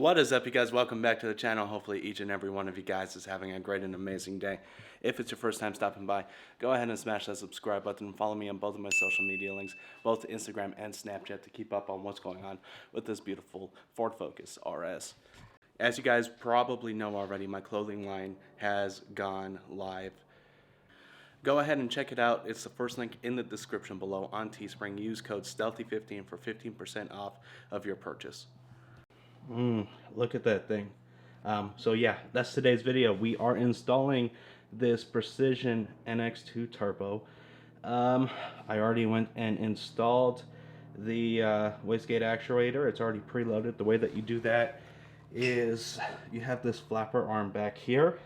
What is up, you guys? Welcome back to the channel. Hopefully each and every one of you guys is having a great and amazing day. If it's your first time stopping by, go ahead and smash that subscribe button and follow me on both of my social media links, both Instagram and Snapchat, to keep up on what's going on with this beautiful Ford Focus RS. As you guys probably know already, my clothing line has gone live. Go ahead and check it out. It's the first link in the description below on Teespring. Use code Stealthy15 for 15% off of your purchase. Look at that thing. So yeah, that's today's video. We are installing this Precision NX2 turbo. I already went and installed the Wastegate actuator. It's already preloaded. The way that you do that is you have this flapper arm back here,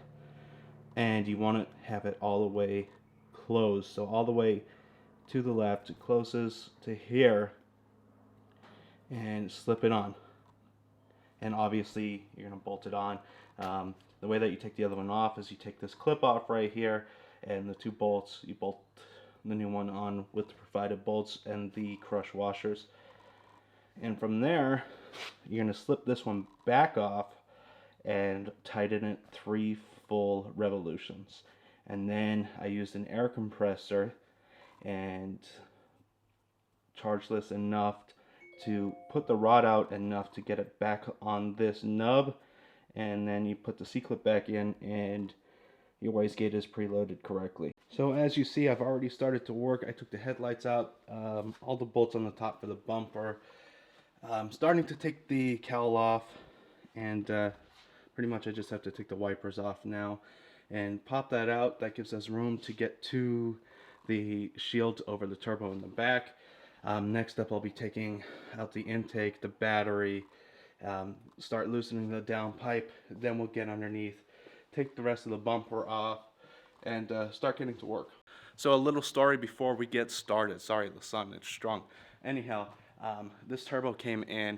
and you want to have it all the way closed. So all the way to the left, it closes to here, and slip it on. And obviously you're going to bolt it on. The way that you take the other one off is you take this clip off right here, and the two bolts, you bolt the new one on with the provided bolts and the crush washers. And from there, you're going to slip this one back off and tighten it 3 full revolutions. And then I used an air compressor and charged this enough to put the rod out enough to get it back on this nub, and then you put the C-clip back in and your wastegate is preloaded correctly. So as you see, I've already started to work. I took the headlights out, all the bolts on the top for the bumper. Starting to take the cowl off, and pretty much I just have to take the wipers off now and pop that out. That gives us room to get to the shield over the turbo in the back. Next up, I'll be taking out the intake, the battery, start loosening the down pipe, then we'll get underneath, take the rest of the bumper off, and start getting to work. So a little story before we get started. Sorry, the sun, it's strong. Anyhow, this turbo came in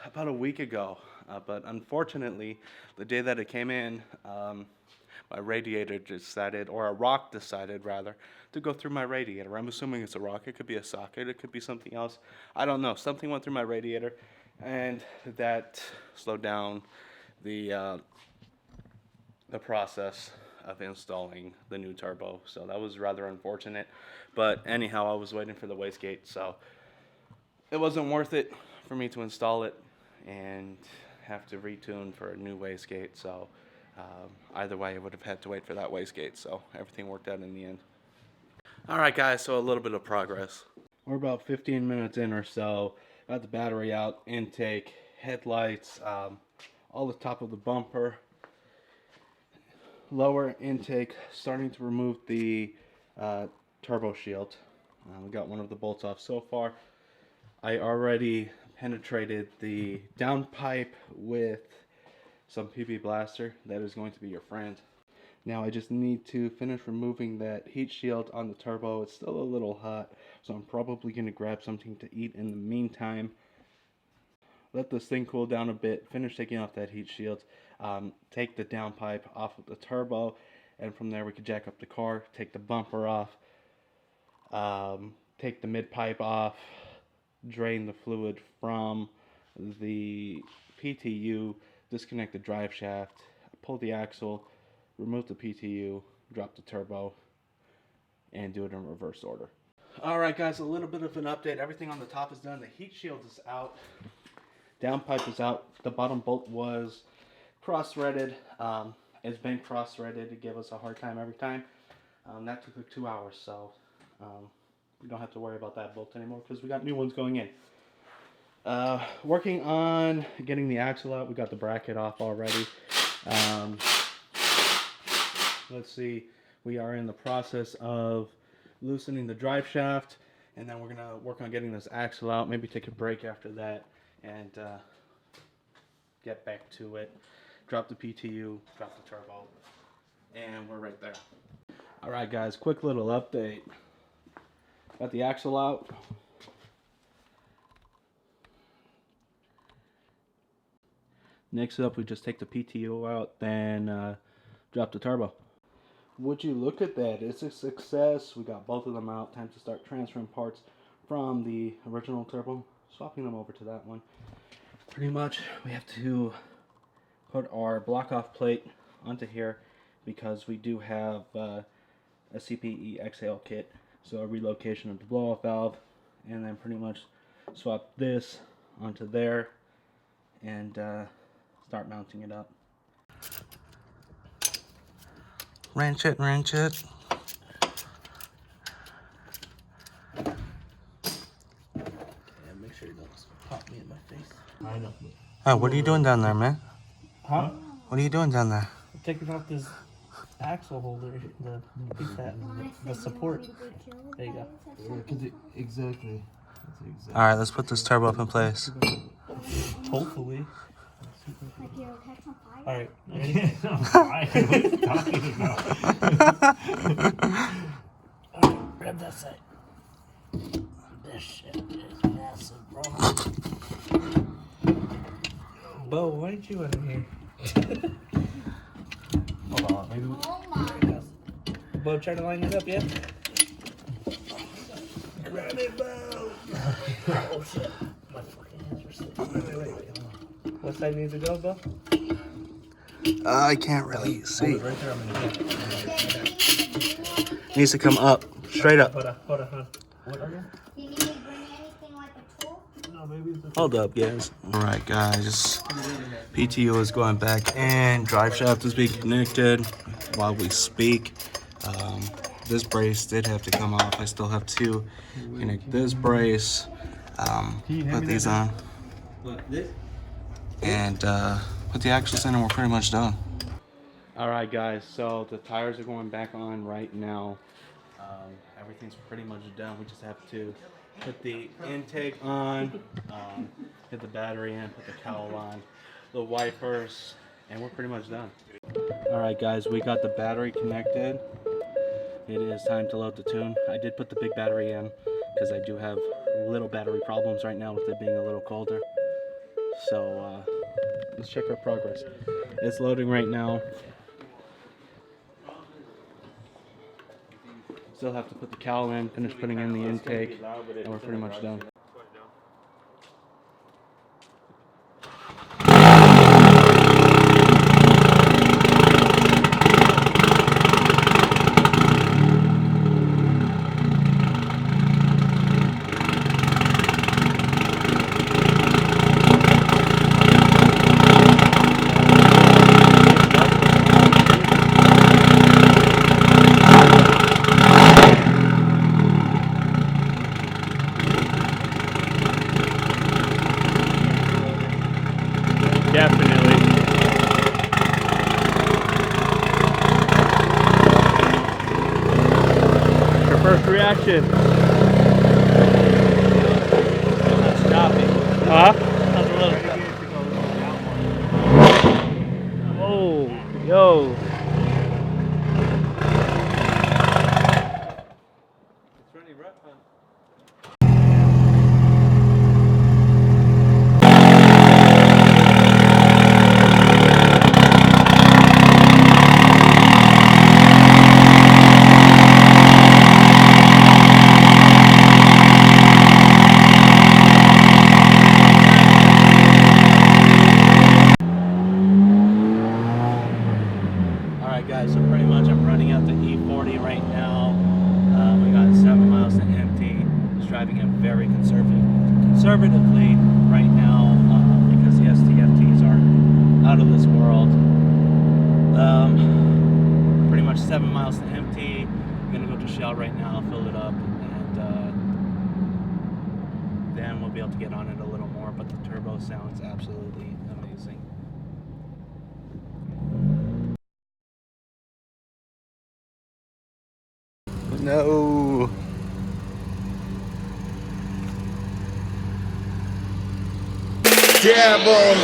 about a week ago, but unfortunately, the day that it came in, my radiator decided, or a rock decided rather, to go through my radiator. I'm assuming it's a rock. It could be a socket. It could be something else. I don't know. Something went through my radiator, and that slowed down the process of installing the new turbo. So that was rather unfortunate. But anyhow, I was waiting for the wastegate, so it wasn't worth it for me to install it and have to retune for a new wastegate. So either way, I would have had to wait for that wastegate, so everything worked out in the end. Alright guys, so a little bit of progress. We're about 15 minutes in or so. Got the battery out, intake, headlights, all the top of the bumper, lower intake, starting to remove the turbo shield. We got one of the bolts off so far. I already penetrated the down pipe with some PB blaster. That is going to be your friend. Now I just need to finish removing that heat shield on the turbo. It's still a little hot, so I'm probably going to grab something to eat in the meantime. Let this thing cool down a bit, finish taking off that heat shield, take the down pipe off of the turbo, and from there we can jack up the car, take the bumper off, take the mid pipe off, drain the fluid from the PTU, disconnect the drive shaft, pull the axle, remove the PTU, drop the turbo, and do it in reverse order. Alright guys, a little bit of an update. Everything on the top is done. The heat shield is out. Down pipe is out. The bottom bolt was cross-threaded. It's been cross-threaded to give us a hard time every time. That took like 2 hours, so we don't have to worry about that bolt anymore because we got new ones going in. Working on getting the axle out. We got the bracket off already. Let's see, we are in the process of loosening the drive shaft, and then we're going to work on getting this axle out, maybe take a break after that, and get back to it. Drop the PTU, drop the turbo, and we're right there. Alright guys, quick little update. Got the axle out. Next up, we just take the PTO out, then drop the turbo. Would you look at that? It's a success. We got both of them out. Time to start transferring parts from the original turbo, swapping them over to that one. pretty much we have to put our block off plate onto here because we do have a CPE Exhale Kit. So a relocation of the blow off valve, and then pretty much swap this onto there and start mounting it up. Wrench it, wrench it. Yeah, make sure you don't pop me in my face. I know. Oh, what are you doing down there, man? Huh? What are you doing down there? I'm taking off this axle holder, the support. There you go. Exactly. All right, let's put this turbo up in place. Hopefully. Like you'll catch on fire? Alright. What are you talking about? Alright, grab that side. This shit is massive, bro. Bo, why ain't you in here? Hold on, maybe we... Oh my. Bo, try to line it up, yeah? Grab it, Bo! Oh shit. My fucking hands are slipping. Wait, hold on. What side needs to go, Bo? I can't really see. Right there, I'm gonna get it. Needs to come up, straight up. Hold on. What are you? Do you need me to bring anything like a tool? No, maybe it's a... Hold up, guys. All right, guys. PTO is going back in. Drive shaft is being connected while we speak. This brace did have to come off. I still have to connect this brace. Put these on. And put the axles in, and we're pretty much done. All right, guys. So the tires are going back on right now. Everything's pretty much done. We just have to put the intake on, hit the battery in, put the cowl on, the wipers, and we're pretty much done. All right, guys. We got the battery connected. It is time to load the tune. I did put the big battery in because I do have little battery problems right now with it being a little colder. So let's check our progress. It's loading right now. Still have to put the cowl in, finish putting in the intake, and we're pretty much done. Definitely. Your first reaction? Stop it. Huh? Oh, yo. It's running rough, huh? Guys, so pretty much I'm running out the E40 right now. We got 7 miles to empty. Just driving it very conservatively right now because the STFTs are out of this world. Pretty much 7 miles to empty. I'm gonna go to Shell right now, fill it up, and then we'll be able to get on it a little more. But the turbo sounds absolutely amazing. No. Damond.